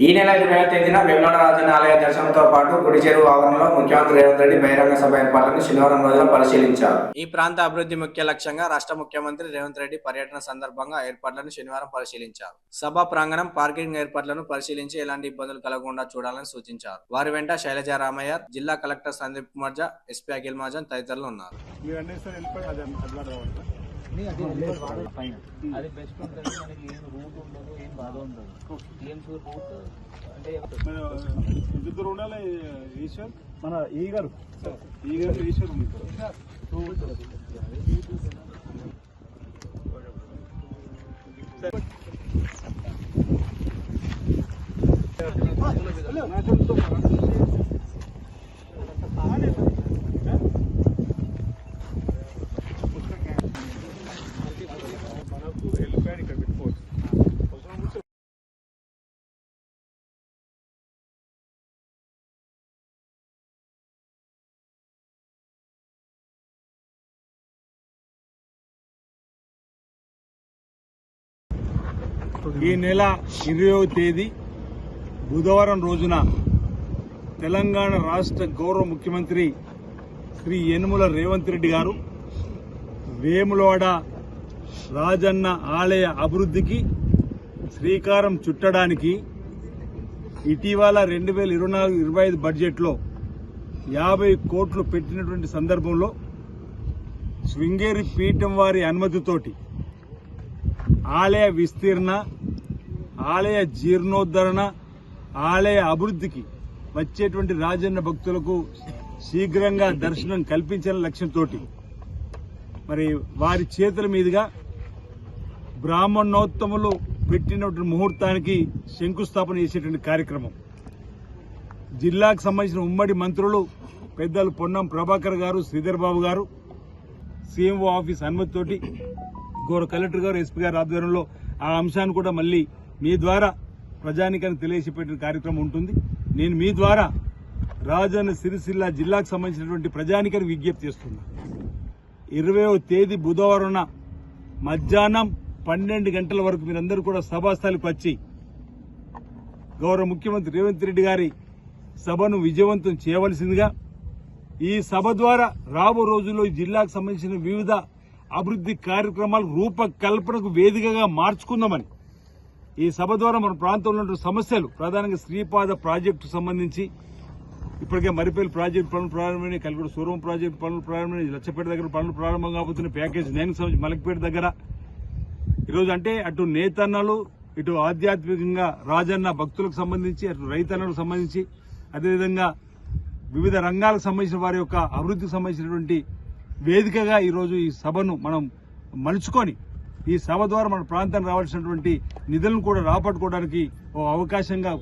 ఈ నెల 20వ తేదీన వేములవాడ రాజన్న ఆలయ దర్శనంతో పాటు గుడి చెరువు ఆవరణలో ముఖ్యమంత్రి రేవంత్ రెడ్డి బహిరంగ సభ ఏర్పాట్లను శనివారం రోజున పరిశీలించారు. ఈ ప్రాంత అభివృద్ధి ముఖ్య లక్ష్యంగా రాష్ట్ర ముఖ్యమంత్రి రేవంత్ రెడ్డి పర్యటన సందర్భంగా ఏర్పాట్లను శనివారం పరిశీలించారు. సభ ప్రాంగణం, పార్కింగ్ ఏర్పాట్లను పరిశీలించి ఎలాంటి ఇబ్బందులు కలగకుండా చూడాలని సూచించారు. వారి వెంట శైలజ రామయ్య, జిల్లా కలెక్టర్ సందీప్ కుమార్ జా, ఎస్పీ అఖిల్ మహాజన్ తదితరులు ఉన్నారు. అది బెస్ట్ ఉంటుంది. మనకి ఏం రూట్ ఉండదు, ఏం బాధ ఉండదు. ఏం రూట్ అంటే ఇద్దరు ఉండాలి. ఈశ్వర్ మన ఈగరు ఈశ్వర్ ఈ నెల 20వ తేదీ బుధవారం రోజున తెలంగాణ రాష్ట్ర గౌరవ ముఖ్యమంత్రి శ్రీ యనమల రేవంత్ రెడ్డి గారు వేములవాడ రాజన్న ఆలయ అభివృద్ధికి శ్రీకారం చుట్టడానికి ఇటీవల 2024-25 బడ్జెట్లో 50 కోట్లు పెట్టినటువంటి సందర్భంలో శృంగేరి పీఠం వారి అనుమతితోటి ఆలయ విస్తీర్ణ, ఆలయ జీర్ణోద్ధరణ, ఆలయ అభివృద్ధికి వచ్చేటువంటి రాజన్న భక్తులకు శీఘ్రంగా దర్శనం కల్పించాలనే లక్ష్యంతో మరి వారి చేతుల మీదుగా బ్రాహ్మణోత్తములు పెట్టినటువంటి ముహూర్తానికి శంకుస్థాపన చేసేటువంటి కార్యక్రమం జిల్లాకు సంబంధించిన ఉమ్మడి మంత్రులు పెద్దలు పొన్నం ప్రభాకర్ గారు, శ్రీధర్ బాబు గారు, సీఎంఓ ఆఫీస్ అనుమతితోటి గౌరవ కలెక్టర్ గారు, ఎస్పీ గారు ఆధ్వర్యంలో ఆ అంశాన్ని కూడా మళ్లీ మీ ద్వారా ప్రజానికానికి తెలియజేసే కార్యక్రమం ఉంటుంది. నేను మీ ద్వారా రాజన్న సిరిసిల్ల జిల్లాకు సంబంధించినటువంటి ప్రజానికానికి విజ్ఞప్తి చేస్తున్నా. 20వ తేదీ బుధవారం మధ్యాహ్నం 12 గంటల వరకు మీరందరూ కూడా సభాస్థలికి వచ్చి గౌరవ ముఖ్యమంత్రి రేవంత్ రెడ్డి గారి సభను విజయవంతం చేయవలసిందిగా, ఈ సభ ద్వారా రాబో రోజుల్లో ఈ జిల్లాకు సంబంధించిన వివిధ అభివృద్ధి కార్యక్రమాలు రూపకల్పనకు వేదికగా మార్చుకుందామని, ఈ సభ ద్వారా మన ప్రాంతంలో ఉన్న సమస్యలు ప్రధానంగా శ్రీపాద ప్రాజెక్టు సంబంధించి ఇప్పటికే మరిపల్లి ప్రాజెక్టు పనులు ప్రారంభమైనాయి, కల్గూడ సూరం ప్రాజెక్టు పనులు ప్రారంభమైనాయి, లచ్చపేట దగ్గర పనులు ప్రారంభం కాబోతున్నాయి, ప్యాకేజ్ 9 సంబంధించి మలక్పేట దగ్గర ఈరోజు అంటే అటు నేతన్నలు, ఇటు ఆధ్యాత్మికంగా రాజన్న భక్తులకు సంబంధించి, అటు రైతన్నలకు సంబంధించి, అదేవిధంగా వివిధ రంగాలకు సంబంధించిన వారి యొక్క అభివృద్ధికి సంబంధించినటువంటి వేదికగా ఈరోజు ఈ సభను మనం మలుచుకొని ఈ సభ ద్వారా మన ప్రాంతానికి రావాల్సినటువంటి నిధులను కూడా రాబట్టుకోవడానికి ఓ అవకాశంగా